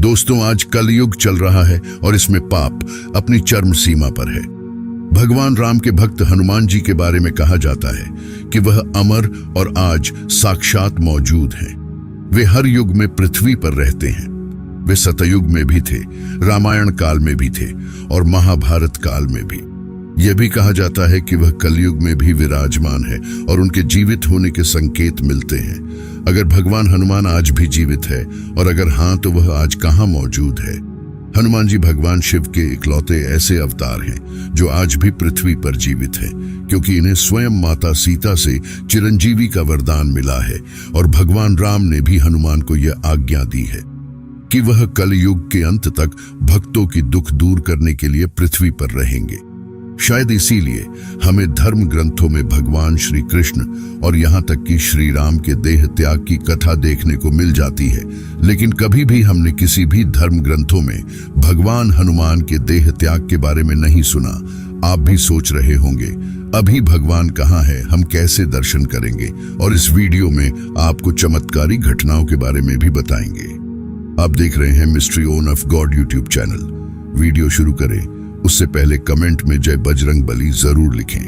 दोस्तों, आज कलयुग चल रहा है और इसमें पाप अपनी चरम सीमा पर है। भगवान राम के भक्त हनुमान जी के बारे में कहा जाता है कि वह अमर और आज साक्षात मौजूद हैं। वे हर युग में पृथ्वी पर रहते हैं। वे सतयुग में भी थे, रामायण काल में भी थे और महाभारत काल में भी। यह भी कहा जाता है कि वह कलयुग में भी विराजमान है और उनके जीवित होने के संकेत मिलते हैं। अगर भगवान हनुमान आज भी जीवित है और अगर हाँ, तो वह आज कहाँ मौजूद है? हनुमान जी भगवान शिव के इकलौते ऐसे अवतार हैं जो आज भी पृथ्वी पर जीवित हैं, क्योंकि इन्हें स्वयं माता सीता से चिरंजीवी का वरदान मिला है और भगवान राम ने भी हनुमान को यह आज्ञा दी है कि वह कलयुग के अंत तक भक्तों की दुख दूर करने के लिए पृथ्वी पर रहेंगे। शायद इसीलिए हमें धर्म ग्रंथों में भगवान श्री कृष्ण और यहाँ तक कि श्री राम के देह त्याग की कथा देखने को मिल जाती है, लेकिन कभी भी हमने किसी भी धर्म ग्रंथों में भगवान हनुमान के देह त्याग के बारे में नहीं सुना। आप भी सोच रहे होंगे, अभी भगवान कहाँ है, हम कैसे दर्शन करेंगे? और इस वीडियो में आपको चमत्कारी घटनाओं के बारे में भी बताएंगे। आप देख रहे हैं mystery own of God YouTube channel. Video शुरू करें उससे पहले कमेंट में जय बजरंग बली जरूर लिखें।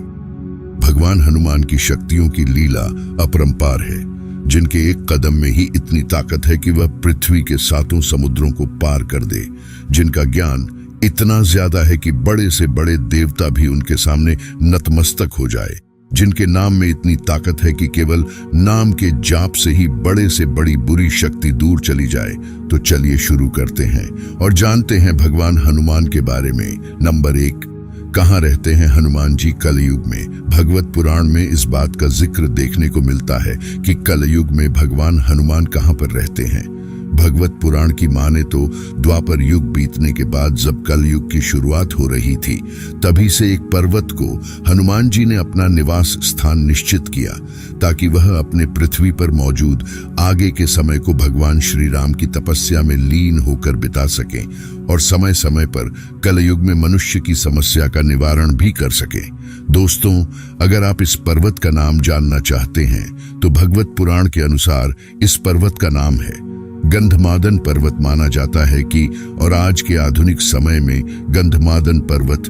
भगवान हनुमान की शक्तियों की लीला अपरंपार है, जिनके एक कदम में ही इतनी ताकत है कि वह पृथ्वी के 7 समुद्रों को पार कर दे, जिनका ज्ञान इतना ज्यादा है कि बड़े से बड़े देवता भी उनके सामने नतमस्तक हो जाए, जिनके नाम में इतनी ताकत है कि केवल नाम के जाप से ही बड़े से बड़ी बुरी शक्ति दूर चली जाए। तो चलिए शुरू करते हैं और जानते हैं भगवान हनुमान के बारे में। नंबर 1, कहाँ रहते हैं हनुमान जी कलयुग में? भगवत पुराण में इस बात का जिक्र देखने को मिलता है कि कलयुग में भगवान हनुमान कहाँ पर रहते हैं। भगवत पुराण की माने तो द्वापर युग बीतने के बाद जब कलयुग की शुरुआत हो रही थी, तभी से एक पर्वत को हनुमान जी ने अपना निवास स्थान निश्चित किया, ताकि वह अपने पृथ्वी पर मौजूद आगे के समय को भगवान श्री राम की तपस्या में लीन होकर बिता सकें और समय समय पर कलयुग में मनुष्य की समस्या का निवारण भी कर सकें। दोस्तों, अगर आप इस पर्वत का नाम जानना चाहते हैं तो भगवत पुराण के अनुसार इस पर्वत का नाम है गंधमादन पर्वत। माना जाता है कि और आज के आधुनिक समय में गंधमादन पर्वत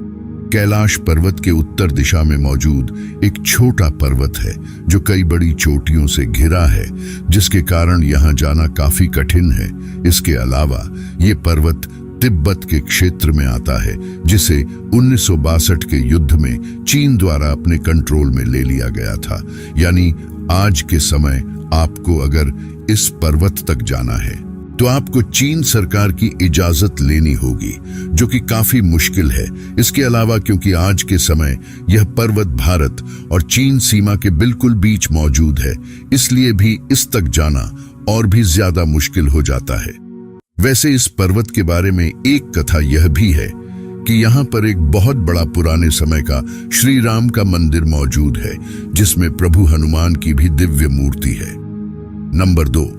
कैलाश पर्वत के उत्तर दिशा में मौजूद एक छोटा पर्वत है जो कई बड़ी चोटियों से घिरा है, जिसके कारण यहाँ जाना काफी कठिन है। इसके अलावा ये पर्वत तिब्बत के क्षेत्र में आता है, जिसे 1962 के युद्ध में चीन द्वारा अपने कंट्रोल में ले लिया गया था। यानी आज के समय आपको अगर इस पर्वत तक जाना है तो आपको चीन सरकार की इजाजत लेनी होगी, जो कि काफी मुश्किल है। इसके अलावा क्योंकि आज के समय यह पर्वत भारत और चीन सीमा के बिल्कुल बीच मौजूद है, इसलिए भी इस तक जाना और भी ज्यादा मुश्किल हो जाता है। वैसे इस पर्वत के बारे में एक कथा यह भी है कि यहाँ पर एक बहुत बड़ा पुराने समय का श्री राम का मंदिर मौजूद है, जिसमें प्रभु हनुमान की भी दिव्य मूर्ति है। नंबर 2,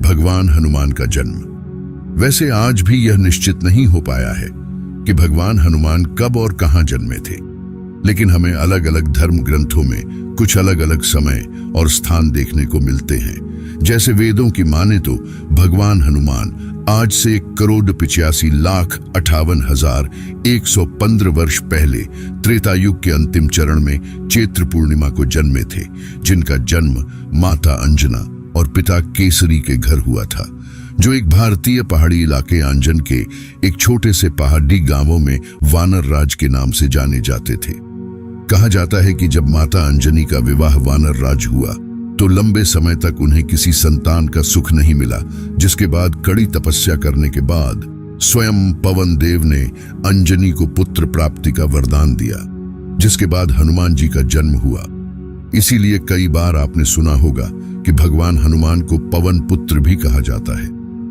भगवान हनुमान का जन्म। वैसे आज भी यह निश्चित नहीं हो पाया है कि भगवान हनुमान कब और कहां जन्मे थे, लेकिन हमें अलग अलग धर्म ग्रंथों में कुछ अलग अलग समय और स्थान देखने को मिलते हैं। जैसे वेदों की माने तो भगवान हनुमान आज से 1,85,58,115 वर्ष पहले त्रेतायुग के अंतिम चरण में चैत्र पूर्णिमा को जन्मे थे, जिनका जन्म माता अंजना और पिता केसरी के घर हुआ था, जो एक भारतीय पहाड़ी इलाके आंजन के एक छोटे से पहाड़ी गांवों में वानर राज के नाम से जाने जाते थे। कहा जाता है कि जब माता अंजनी का विवाह वानर राज हुआ तो लंबे समय तक उन्हें किसी संतान का सुख नहीं मिला, जिसके बाद कड़ी तपस्या करने के बाद स्वयं पवन देव ने अंजनी को पुत्र प्राप्ति का वरदान दिया, जिसके बाद हनुमान जी का जन्म हुआ। इसीलिए कई बार आपने सुना होगा कि भगवान हनुमान को पवन पुत्र भी कहा जाता है,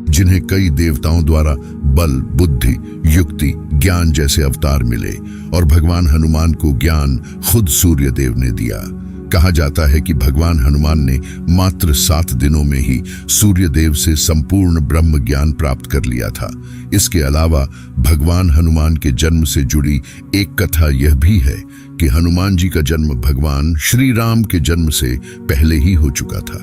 जिन्हें कई देवताओं द्वारा बल, बुद्धि, युक्ति, ज्ञान जैसे अवतार मिले और भगवान हनुमान को ज्ञान खुद सूर्य देव ने दिया। कहा जाता है कि भगवान हनुमान ने मात्र 7 दिनों में ही सूर्य देव से संपूर्ण ब्रह्म ज्ञान प्राप्त कर लिया था। इसके अलावा भगवान हनुमान के जन्म से जुड़ी एक कथा यह भी है कि हनुमान जी का जन्म भगवान श्री राम के जन्म से पहले ही हो चुका था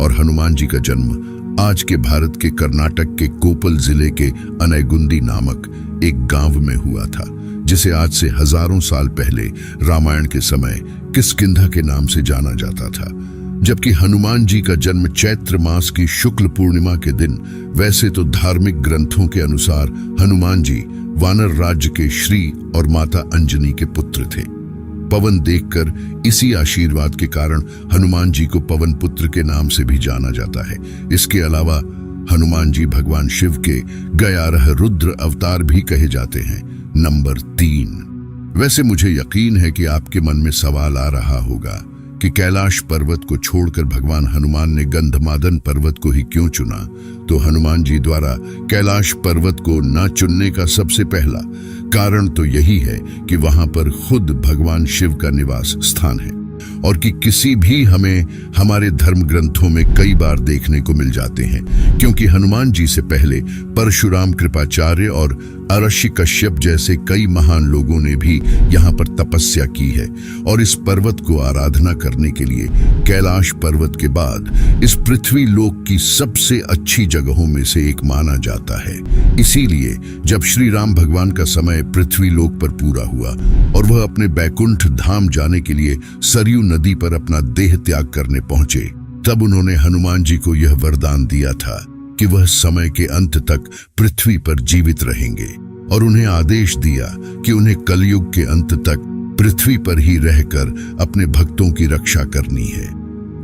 और हनुमान जी का जन्म आज के भारत के कर्नाटक के कोपल जिले के अनैगुंदी नामक एक गांव में हुआ था, जिसे आज से हजारों साल पहले रामायण के समय किष्किंधा के नाम से जाना जाता था। जबकि हनुमान जी का जन्म चैत्र मास की शुक्ल पूर्णिमा के दिन, वैसे तो धार्मिक ग्रंथों के अनुसार हनुमान जी वानर राज्य के श्री और माता अंजनी के पुत्र थे। पवन देखकर इसी आशीर्वाद के कारण हनुमान जी को पवन पुत्र के नाम से भी जाना जाता है। इसके अलावा हनुमान जी भगवान शिव के 11 रुद्र अवतार भी कहे जाते हैं। नंबर 3, वैसे मुझे यकीन है कि आपके मन में सवाल आ रहा होगा कि कैलाश पर्वत को छोड़कर भगवान हनुमान ने गंधमादन पर्वत को ही क्यों चुना। तो हनुमान जी द्वारा कैलाश पर्वत को न चुनने का सबसे पहला कारण तो यही है कि वहां पर खुद भगवान शिव का निवास स्थान है, और कि किसी भी हमें हमारे धर्म ग्रंथों में कई बार देखने को मिल जाते हैं, क्योंकि हनुमान जी से पहले परशुराम, कृपाचार्य और अरश्य कश्यप जैसे कई महान लोगों ने भी यहाँ पर तपस्या की है। और इस पर्वत को आराधना करने के लिए कैलाश पर्वत के बाद इस पृथ्वी लोक की सबसे अच्छी जगहों में से एक माना जाता है। इसीलिए जब श्री राम भगवान का समय पृथ्वी लोक पर पूरा हुआ और वह अपने बैकुंठ धाम जाने के लिए सरयू नदी पर अपना देह त्याग करने पहुंचे, तब उन्होंने हनुमान जी को यह वरदान दिया था कि वह समय के अंत तक पृथ्वी पर जीवित रहेंगे, और उन्हें आदेश दिया कि उन्हें कलयुग के अंत तक पृथ्वी पर ही रहकर अपने भक्तों की रक्षा करनी है।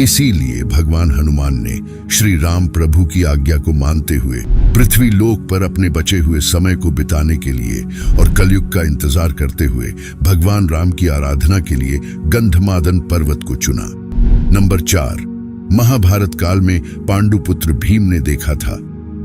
इसीलिए भगवान हनुमान ने श्री राम प्रभु की आज्ञा को मानते हुए पृथ्वी लोक पर अपने बचे हुए समय को बिताने के लिए और कलयुग का इंतजार करते हुए भगवान राम की आराधना के लिए गंधमादन पर्वत को चुना। नंबर 4, महाभारत काल में पांडुपुत्र भीम ने देखा था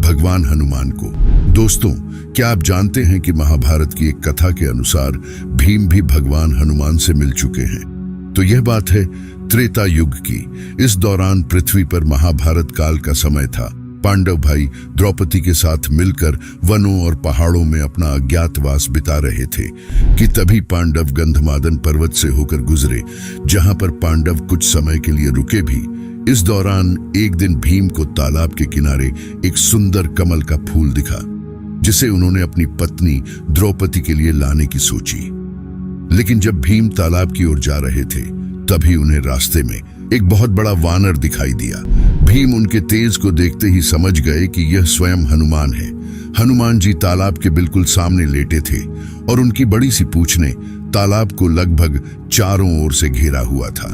भगवान हनुमान को। दोस्तों, क्या आप जानते हैं कि महाभारत की एक कथा के अनुसार भीम भी भगवान हनुमान से मिल चुके हैं? तो यह बात है त्रेता युग की। इस दौरान पृथ्वी पर महाभारत काल का समय था। पांडव भाई द्रौपदी के साथ मिलकर वनों और पहाड़ों में अपना अज्ञातवास बिता रहे थे कि तभी पांडव गंधमादन पर्वत से होकर गुजरे, जहां पर पांडव कुछ समय के लिए रुके भी। इस दौरान एक दिन भीम को तालाब के किनारे एक सुंदर कमल का फूल दिखा, जिसे उन्होंने अपनी पत्नी द्रौपदी के लिए लाने की सोची। लेकिन जब भीम तालाब की ओर जा रहे थे, तभी उन्हें रास्ते में एक बहुत बड़ा वानर दिखाई दिया। भीम उनके तेज को देखते ही समझ गए कि यह स्वयं हनुमान है। हनुमान जी तालाब के बिल्कुल सामने लेटे थे और उनकी बड़ी सी पूंछ ने तालाब को लगभग चारों ओर से घेरा हुआ था।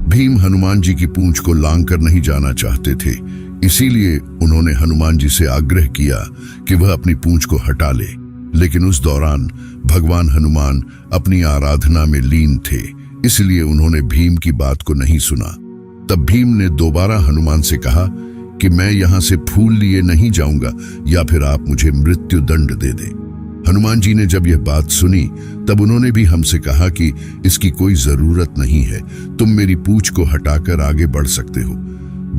भीम हनुमान जी की पूंछ को लांग कर नहीं जाना चाहते थे, इसीलिए उन्होंने हनुमान जी से आग्रह किया कि वह अपनी पूंछ को हटा ले। लेकिन उस दौरान भगवान हनुमान अपनी आराधना में लीन थे, इसलिए उन्होंने भीम की बात को नहीं सुना। तब भीम ने दोबारा हनुमान से कहा कि मैं यहाँ से फूल लिए नहीं जाऊंगा, या फिर आप मुझे मृत्यु दंड दे दे। हनुमान जी ने जब यह बात सुनी, तब उन्होंने भी हमसे कहा कि इसकी कोई जरूरत नहीं है, तुम मेरी पूंछ को हटाकर आगे बढ़ सकते हो।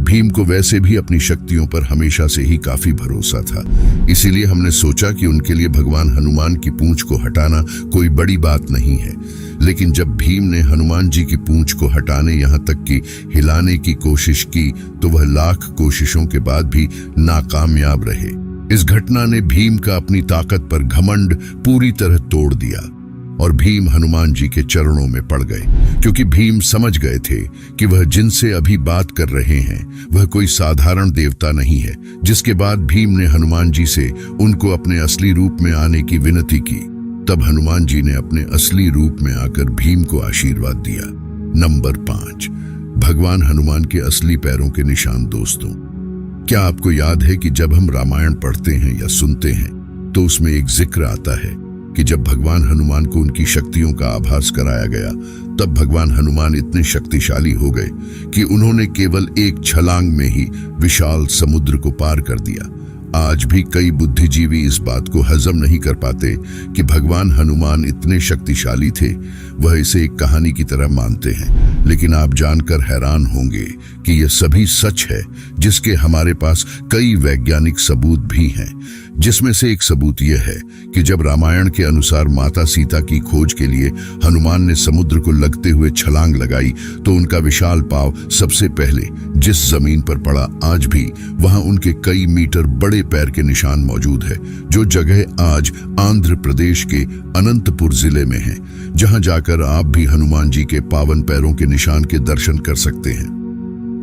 भीम को वैसे भी अपनी शक्तियों पर हमेशा से ही काफी भरोसा था, इसीलिए हमने सोचा कि उनके लिए भगवान हनुमान की पूंछ को हटाना कोई बड़ी बात नहीं है। लेकिन जब भीम ने हनुमान जी की पूंछ को हटाने, यहाँ तक कि हिलाने की कोशिश की, तो वह लाख कोशिशों के बाद भी नाकामयाब रहे। इस घटना ने भीम का अपनी ताकत पर घमंड पूरी तरह तोड़ दिया और भीम हनुमान जी के चरणों में पड़ गए, क्योंकि भीम समझ गए थे कि वह जिनसे अभी बात कर रहे हैं वह कोई साधारण देवता नहीं है। जिसके बाद भीम ने हनुमान जी से उनको अपने असली रूप में आने की विनती की। तब हनुमान जी ने अपने असली रूप में आकर भीम को आशीर्वाद दिया। नंबर 5, भगवान हनुमान के असली पैरों के निशान। दोस्तों, क्या आपको याद है कि जब हम रामायण पढ़ते हैं या सुनते हैं तो उसमें एक जिक्र आता है कि जब भगवान हनुमान को उनकी शक्तियों का आभास कराया गया, तब भगवान हनुमान इतने शक्तिशाली हो गए कि उन्होंने केवल एक छलांग में ही विशाल समुद्र को पार कर दिया। आज भी कई बुद्धिजीवी इस बात को हजम नहीं कर पाते कि भगवान हनुमान इतने शक्तिशाली थे। वह इसे एक कहानी की तरह मानते हैं, लेकिन आप जानकर हैरान होंगे कि यह सभी सच है, जिसके हमारे पास कई वैज्ञानिक सबूत भी हैं। जिसमें से एक सबूत यह है कि जब रामायण के अनुसार माता सीता की खोज के लिए हनुमान ने समुद्र को लगते हुए छलांग लगाई, तो उनका विशाल पांव सबसे पहले जिस जमीन पर पड़ा आज भी वहां उनके कई मीटर बड़े पैर के निशान मौजूद है, जो जगह आज आंध्र प्रदेश के अनंतपुर जिले में है, जहां जाकर आप भी हनुमान जी के पावन पैरों के निशान के दर्शन कर सकते हैं।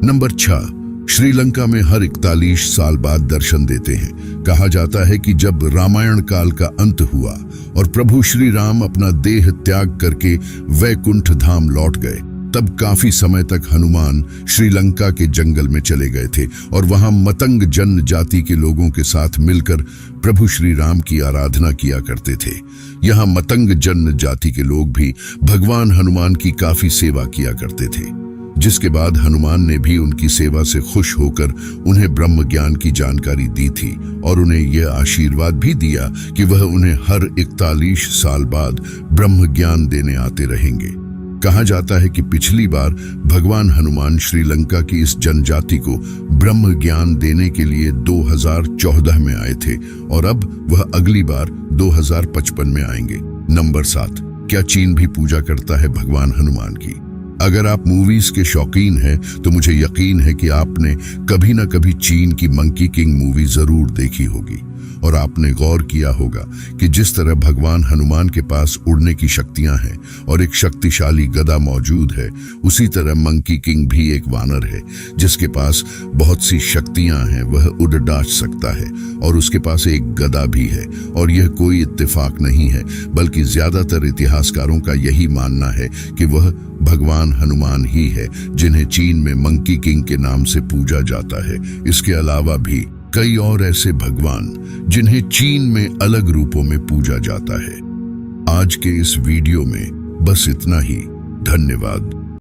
नंबर 6, श्रीलंका में हर 41 साल बाद दर्शन देते हैं। कहा जाता है कि जब रामायण काल का अंत हुआ और प्रभु श्री राम अपना देह त्याग करके वैकुंठ धाम लौट गए, तब काफी समय तक हनुमान श्रीलंका के जंगल में चले गए थे और वहां मतंग जनजाति के लोगों के साथ मिलकर प्रभु श्री राम की आराधना किया करते थे। यहाँ मतंग जनजाति के लोग भी भगवान हनुमान की काफी सेवा किया करते थे, जिसके बाद हनुमान ने भी उनकी सेवा से खुश होकर उन्हें ब्रह्म ज्ञान की जानकारी दी थी और उन्हें यह आशीर्वाद भी दिया कि वह उन्हें हर 41 साल बाद ब्रह्म ज्ञान देने आते रहेंगे। कहा जाता है कि पिछली बार भगवान हनुमान श्रीलंका की इस जनजाति को ब्रह्म ज्ञान देने के लिए 2014 में आए थे और अब वह अगली बार 2055 में आएंगे। नंबर 7, क्या चीन भी पूजा करता है भगवान हनुमान की? अगर आप मूवीज के शौकीन हैं तो मुझे यकीन है कि आपने कभी ना कभी चीन की मंकी किंग मूवी जरूर देखी होगी और आपने गौर किया होगा कि जिस तरह भगवान हनुमान के पास उड़ने की शक्तियां हैं और एक शक्तिशाली गदा मौजूद है, उसी तरह मंकी किंग भी एक वानर है जिसके पास बहुत सी शक्तियां हैं। वह उड़ डाच सकता है और उसके पास एक गदा भी है और यह कोई इत्तेफाक नहीं है, बल्कि ज्यादातर इतिहासकारों का यही मानना है कि वह भगवान हनुमान ही है जिन्हें चीन में मंकी किंग के नाम से पूजा जाता है। इसके अलावा भी कई और ऐसे भगवान जिन्हें चीन में अलग रूपों में पूजा जाता है। आज के इस वीडियो में बस इतना ही। धन्यवाद।